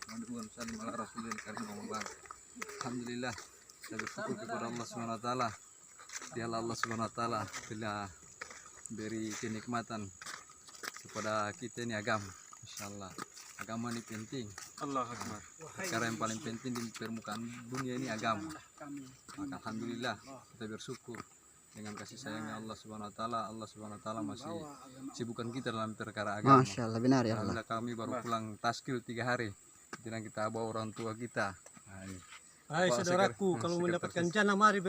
Alhamdulillah, saya bersyukur kepada Allah Subhanahu wa taala. Dialah Allah Subhanahu wa taala telah beri kenikmatan kepada kita ini agama. Insyaallah agama ini penting. Allah Akbar. Perkara yang paling penting di permukaan dunia ini agama. Maka alhamdulillah kita bersyukur dengan kasih sayangnya Allah Subhanahu wa taala. Allah Subhanahu wa taala masih sibukkan kita dalam perkara agama. Masya Allah, benar ya Allah. Alhamdulillah kami baru pulang taskil 3 hari. Tidak kita bawa orang tua kita. Hai saudaraku, kalau mendapatkan jannah mari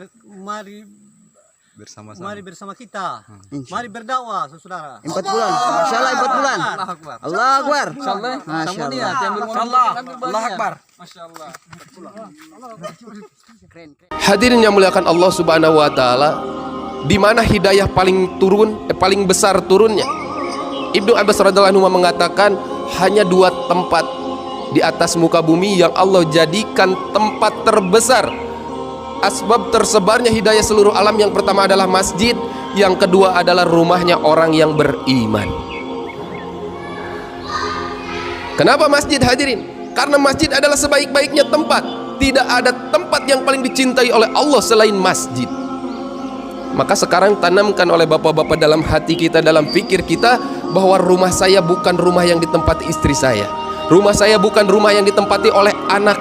bersama-sama. mari bersama kita. Mari berdakwah saudara. 4 bulan. Masya Allah 4 bulan. Allah Akbar. Allah Akbar. Insyaallah. Masya Allah. Allah Akbar. Masyaallah. Hadirin yang muliakan Allah Subhanahu wa taala, di mana hidayah paling besar turunnya. Ibnu Abbas radhiyallahu anhu mengatakan hanya 2 tempat di atas muka bumi yang Allah jadikan tempat terbesar asbab tersebarnya hidayah seluruh alam. Yang pertama adalah masjid, yang kedua adalah rumahnya orang yang beriman. Kenapa masjid, hadirin? Karena masjid adalah sebaik-baiknya tempat. Tidak ada tempat yang paling dicintai oleh Allah selain masjid. Maka sekarang tanamkan oleh bapak-bapak dalam hati kita, dalam pikir kita, bahwa rumah saya bukan rumah yang ditempati istri saya, rumah saya bukan rumah yang ditempati oleh anak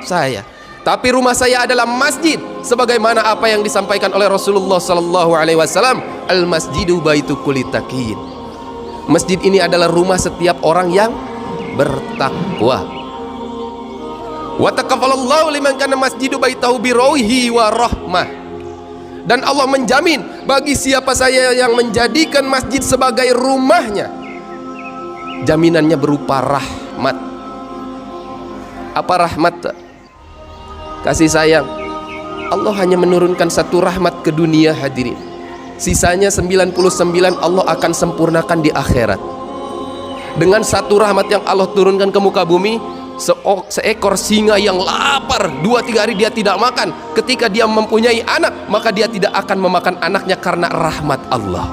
saya, tapi rumah saya adalah masjid, sebagaimana apa yang disampaikan oleh Rasulullah sallallahu alaihi wasallam, al masjidu baitu kulli taqiyyin. Masjid ini adalah rumah setiap orang yang bertakwa. Wa taqabbalallahu liman kana masjidu baitahu birohi wa rahmah. Dan Allah menjamin bagi siapa saya yang menjadikan masjid sebagai rumahnya, jaminannya berupa rahmat. Apa rahmat? Kasih sayang. Allah hanya menurunkan 1 rahmat ke dunia, hadirin. Sisanya 99 Allah akan sempurnakan di akhirat. Dengan 1 rahmat yang Allah turunkan ke muka bumi, seekor singa yang lapar 2-3 hari dia tidak makan, ketika dia mempunyai anak, maka dia tidak akan memakan anaknya karena rahmat Allah.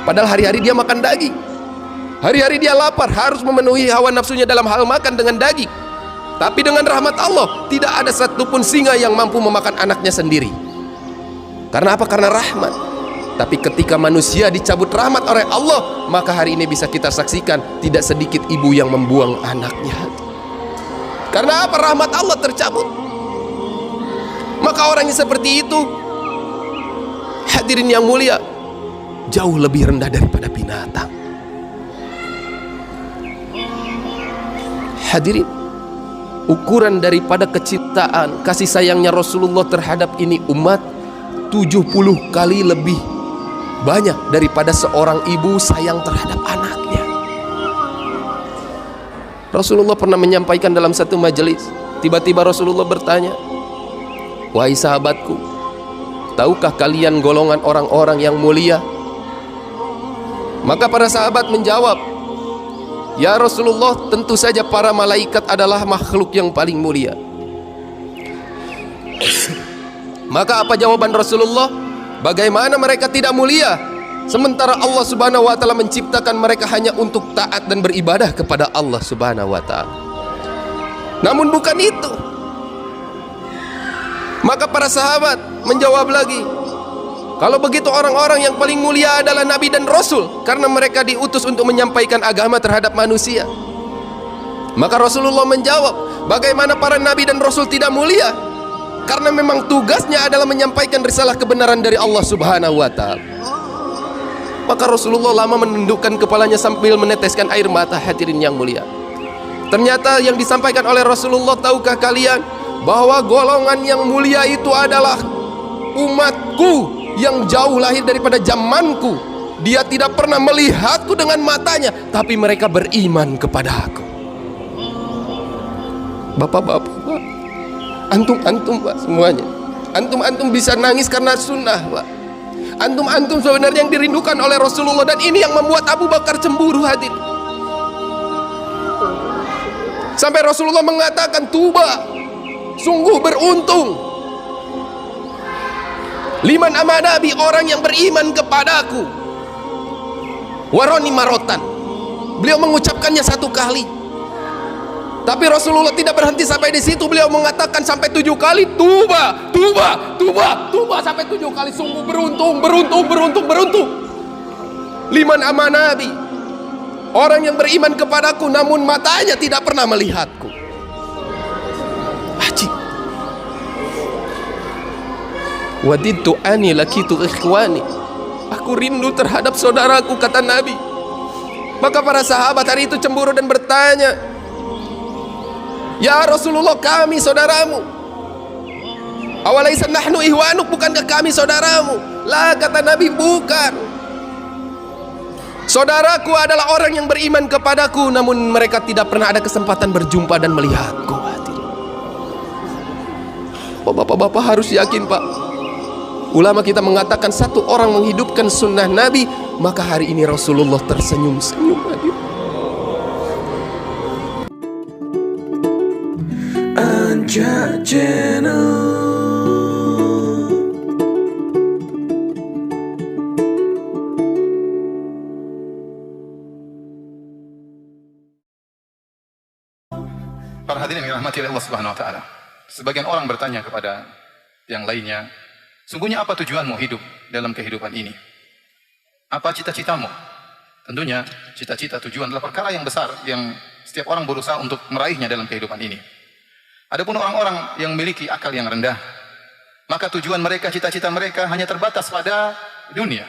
Padahal hari-hari dia makan daging, hari-hari dia lapar, harus memenuhi hawa nafsunya dalam hal makan dengan daging. Tapi dengan rahmat Allah, tidak ada satupun singa yang mampu memakan anaknya sendiri. Karena apa? Karena rahmat. Tapi ketika manusia dicabut rahmat oleh Allah, maka hari ini bisa kita saksikan tidak sedikit ibu yang membuang anaknya. Karena apa? Rahmat Allah tercabut. Maka orang yang seperti itu, hadirin yang mulia, jauh lebih rendah daripada binatang. Hadirin, ukuran daripada keciptaan kasih sayangnya Rasulullah terhadap ini umat 70 kali lebih banyak daripada seorang ibu sayang terhadap anaknya. Rasulullah pernah menyampaikan dalam satu majelis, tiba-tiba Rasulullah bertanya, "Wahai sahabatku, tahukah kalian golongan orang-orang yang mulia?" Maka para sahabat menjawab, "Ya Rasulullah, tentu saja para malaikat adalah makhluk yang paling mulia." Maka apa jawaban Rasulullah? Bagaimana mereka tidak mulia? Sementara Allah Subhanahu wa taala menciptakan mereka hanya untuk taat dan beribadah kepada Allah Subhanahu wa taala. Namun bukan itu. Maka para sahabat menjawab lagi, kalau begitu orang-orang yang paling mulia adalah Nabi dan Rasul, karena mereka diutus untuk menyampaikan agama terhadap manusia. Maka Rasulullah menjawab, bagaimana para Nabi dan Rasul tidak mulia? Karena memang tugasnya adalah menyampaikan risalah kebenaran dari Allah Subhanahu wa taala. Maka Rasulullah lama menundukkan kepalanya sambil meneteskan air mata, hadirin yang mulia. Ternyata yang disampaikan oleh Rasulullah, tahukah kalian bahwa golongan yang mulia itu adalah umatku yang jauh lahir daripada zamanku. Dia tidak pernah melihatku dengan matanya, tapi mereka beriman kepada aku. Bapak-bapak, antum-antum Pak, semuanya, antum-antum bisa nangis karena sunnah Pak. Antum-antum sebenarnya yang dirindukan oleh Rasulullah, dan ini yang membuat Abu Bakar cemburu, hadir. Sampai Rasulullah mengatakan, "Tuba, sungguh beruntung liman amanabi, orang yang beriman kepadaku, waroni marotan." Beliau mengucapkannya 1 kali, Tapi Rasulullah tidak berhenti sampai di situ. Beliau mengatakan sampai 7 kali, tuba, tuba, tuba, tuba sampai 7 kali. Sungguh beruntung, beruntung, beruntung, beruntung. Liman amanabi, orang yang beriman kepadaku namun matanya tidak pernah melihatku. Ajib. Wadidtu ani lakitu ikhwani, aku rindu terhadap saudaraku, kata Nabi. Maka para sahabat hari itu cemburu dan bertanya, ya Rasulullah, kami saudaramu. Awalaisa nahnu ihwanuk, bukankah kami saudaramu? Lah, kata Nabi, bukan. Saudaraku adalah orang yang beriman kepadaku namun mereka tidak pernah ada kesempatan berjumpa dan melihatku. Oh, bapak-bapak harus yakin, Pak. Ulama kita mengatakan satu orang menghidupkan sunnah Nabi, maka hari ini Rasulullah tersenyum-senyum hadir. Anja Channel. Para hadirin yang dirahmati oleh Allah Subhanahu wa taala. Sebagian orang bertanya kepada yang lainnya, sungguhnya apa tujuanmu hidup dalam kehidupan ini? Apa cita-citamu? Tentunya cita-cita, tujuan adalah perkara yang besar yang setiap orang berusaha untuk meraihnya dalam kehidupan ini. Adapun orang-orang yang memiliki akal yang rendah, maka tujuan mereka, cita-cita mereka hanya terbatas pada dunia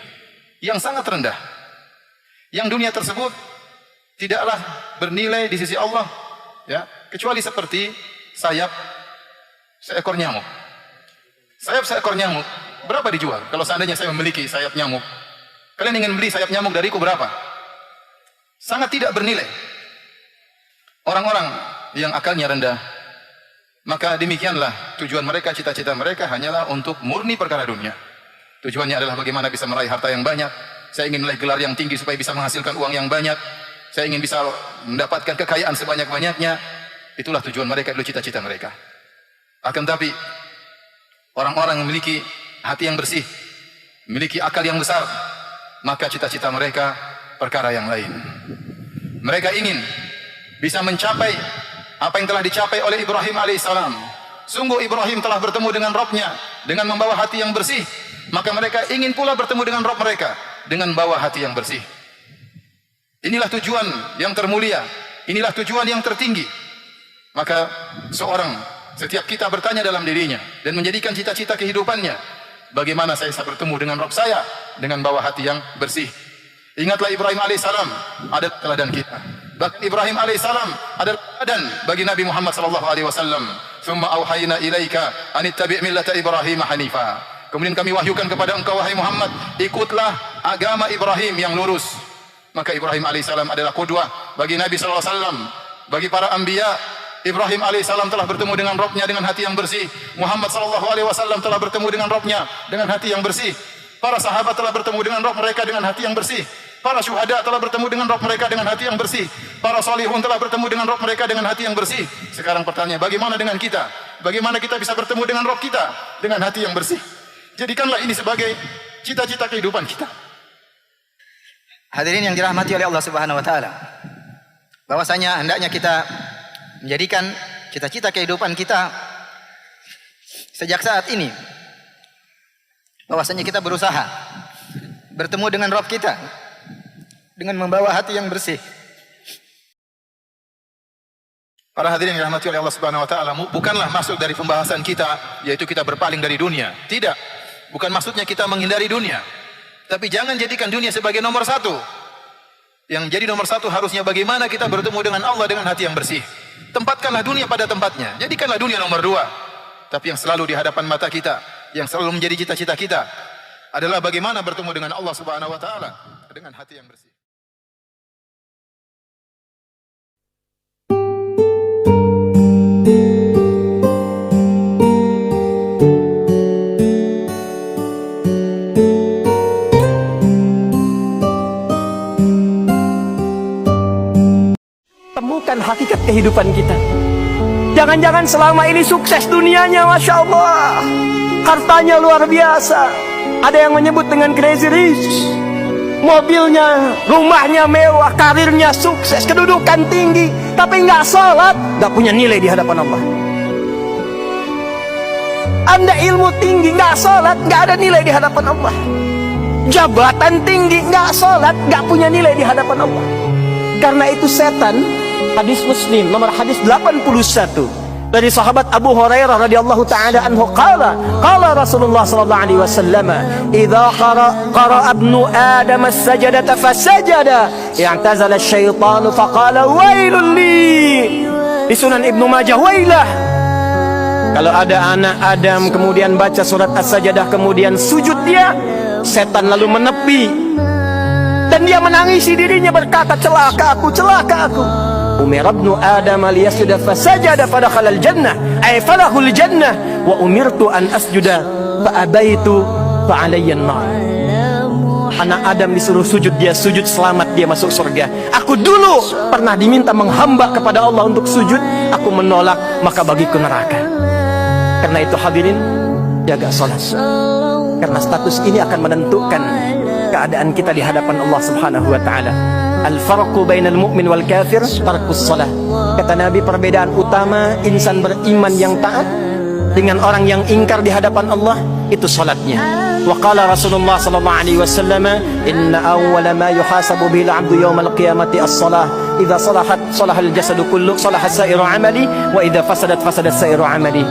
yang sangat rendah. Yang dunia tersebut tidaklah bernilai di sisi Allah, ya, kecuali seperti sayap seekor nyamuk. Sayap seekor nyamuk berapa dijual? Kalau seandainya saya memiliki sayap nyamuk, kalian ingin beli sayap nyamuk dariku berapa? Sangat tidak bernilai. Orang-orang yang akalnya rendah, maka demikianlah tujuan mereka, cita-cita mereka hanyalah untuk murni perkara dunia. Tujuannya adalah bagaimana bisa meraih harta yang banyak. Saya ingin meraih gelar yang tinggi supaya bisa menghasilkan uang yang banyak. Saya ingin bisa mendapatkan kekayaan sebanyak-banyaknya. Itulah tujuan mereka, itu cita-cita mereka. Akan tapi orang-orang yang memiliki hati yang bersih, memiliki akal yang besar, maka cita-cita mereka perkara yang lain. Mereka ingin bisa mencapai apa yang telah dicapai oleh Ibrahim alaihissalam. Sungguh Ibrahim telah bertemu dengan Rabb-Nya dengan membawa hati yang bersih. Maka mereka ingin pula bertemu dengan Rabb mereka dengan bawa hati yang bersih. Inilah tujuan yang termulia, inilah tujuan yang tertinggi. Maka setiap kita bertanya dalam dirinya dan menjadikan cita-cita kehidupannya, bagaimana saya bisa bertemu dengan Rabb saya dengan bawa hati yang bersih. Ingatlah Ibrahim alaihissalam ada teladan kita. Bahkan Ibrahim alaihissalam adalah teladan bagi Nabi Muhammad sallallahu alaihi wasallam. Tsumma auhayna ilaika an ittabi' millata Ibrahim hanifa. Kemudian kami wahyukan kepada engkau wahai Muhammad, ikutlah agama Ibrahim yang lurus. Maka Ibrahim alaihissalam adalah qudwah bagi Nabi sallallahu alaihi wasallam, bagi para anbiya. Ibrahim alaihissalam telah bertemu dengan Rabb-Nya dengan hati yang bersih. Muhammad sallallahu alaihi wasallam telah bertemu dengan Rabb-Nya dengan hati yang bersih. Para sahabat telah bertemu dengan Rabb mereka dengan hati yang bersih. Para syuhada telah bertemu dengan Rabb mereka dengan hati yang bersih. Para salihun telah bertemu dengan Rabb mereka dengan hati yang bersih. Sekarang pertanyaan, bagaimana dengan kita? Bagaimana kita bisa bertemu dengan Rabb kita dengan hati yang bersih? Jadikanlah ini sebagai cita-cita kehidupan kita. Hadirin yang dirahmati oleh Allah Subhanahu wa taala. Bahwasanya hendaknya kita menjadikan cita-cita kehidupan kita sejak saat ini, bahwasanya kita berusaha bertemu dengan Rabb kita dengan membawa hati yang bersih. Para hadirin yang dirahmati oleh Allah Subhanahu wa taala, bukanlah maksud dari pembahasan kita yaitu kita berpaling dari dunia. Tidak. Bukan maksudnya kita menghindari dunia. Tapi jangan jadikan dunia sebagai nomor satu. Yang jadi nomor satu harusnya bagaimana kita bertemu dengan Allah dengan hati yang bersih. Tempatkanlah dunia pada tempatnya. Jadikanlah dunia nomor dua. Tapi yang selalu di hadapan mata kita, yang selalu menjadi cita-cita kita adalah bagaimana bertemu dengan Allah Subhanahu wa taala dengan hati yang bersih. Temukan hakikat kehidupan kita. Jangan-jangan selama ini sukses dunianya, Masya Allah, hartanya luar biasa. Ada yang menyebut dengan crazy rich. mobilnya, rumahnya mewah, karirnya sukses, kedudukan tinggi, tapi nggak sholat, nggak punya nilai di hadapan Allah. Anda ilmu tinggi, nggak sholat, nggak ada nilai di hadapan Allah. Jabatan tinggi, nggak sholat, nggak punya nilai di hadapan Allah. Karena itu setan, hadis Muslim nomor hadis 81 dari sahabat Abu Hurairah radhiyallahu taala anhu qala Rasulullah sallallahu alaihi wasallam idza qara ibnu adam as-sajdata fasajada i'tazala asy-syaitanu faqala wailul li. Di Sunan Ibnu Majah, wailah. Kalau ada anak Adam kemudian baca surat As-Sajdah kemudian sujud dia, setan lalu menepi dan dia menangisi dirinya berkata, celaka aku, celaka aku. Umir ibnu Adam liyasjuda fasajada fadakhala al-jannah ay falahul jannah wa umirtu an asjuda fa abaitu fa alayya an-nar. Anak Adam disuruh sujud, dia sujud, selamat, dia masuk surga. Aku dulu pernah diminta menghamba kepada Allah untuk sujud, aku menolak, maka bagiku neraka. Karena itu hadirin, jaga salat. Karena status ini akan menentukan keadaan kita di hadapan Allah Subhanahu wa taala. Al-farqu bainal mu'min wal kafir tarkus shalah. Kata Nabi, perbedaan utama insan beriman yang taat dengan orang yang ingkar di hadapan Allah itu salatnya. Wa qala Rasulullah sallallahu alaihi wasallam, inna awwala ma yuhasabu bihi al-'abdu yawmal qiyamati as-shalah. Idza salahat salahal jasadu kullu, salaha sa'iru 'amali, wa idza fasadat fasadat sa'iru 'amali.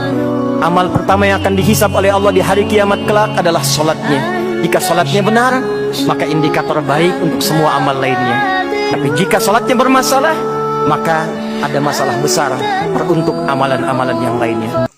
Amal pertama yang akan dihisab oleh Allah di hari kiamat kelak adalah salatnya. Jika salatnya benar, maka indikator baik untuk semua amal lainnya. Tapi jika salatnya bermasalah, maka ada masalah besar untuk amalan-amalan yang lainnya.